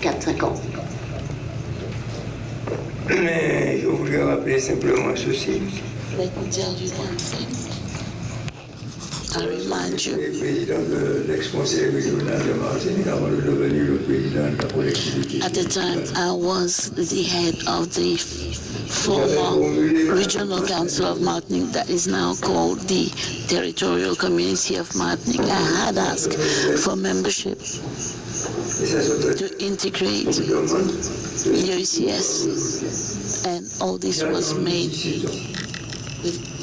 4-5 ans. Mais je voulais rappeler simplement ceci. Let me tell you one thing. I remind you, Le président de l'ex-conseil régional de Martinique avant de devenir le président de la collectivité. at the time I was the head of the former Regional Council of Martinique that is now called the Territorial Community of Martinique. I had asked for membership to integrate the OECS, and all this was made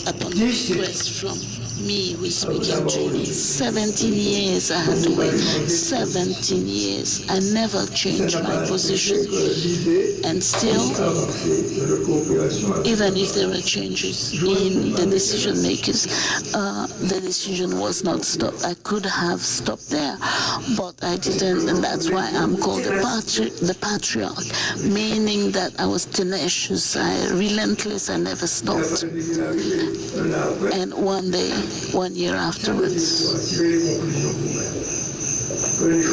upon request from me who is speaking German. 17 years I had to wait. 17 years. I never changed my position. And still, even if there were changes in the decision makers, the decision was not stopped. I could have stopped there, but I didn't, and that's why I'm called the patriarch, meaning that I was tenacious, relentless, I never stopped. And one day, 1 year afterwards,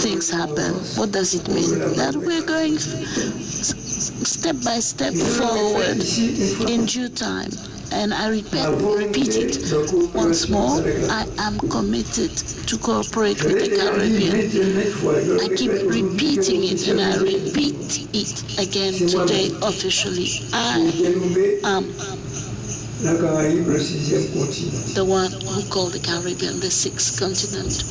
things happen. What does it mean? That we're going step by step forward in due time. And I repeat it once more, I am committed to cooperate with the Caribbean. I keep repeating it, and I repeat it again today officially. I am the one who called the Caribbean the sixth continent.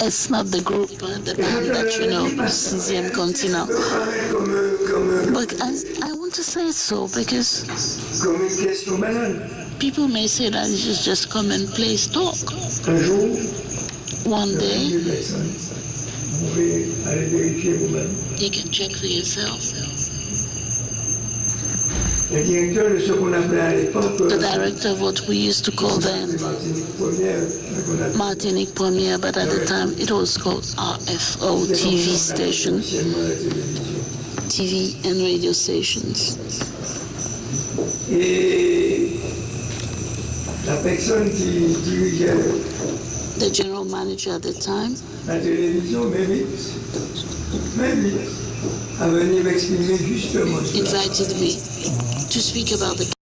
It's not the group, the band that you know, sixième continent. But I want to say so because people may say that this is just commonplace talk. One day, you can check for yourself. The director of what we used to call then Martinique Première, but at the time it was called RFO TV station, TV and radio stations. The general manager at the time invited me to speak about the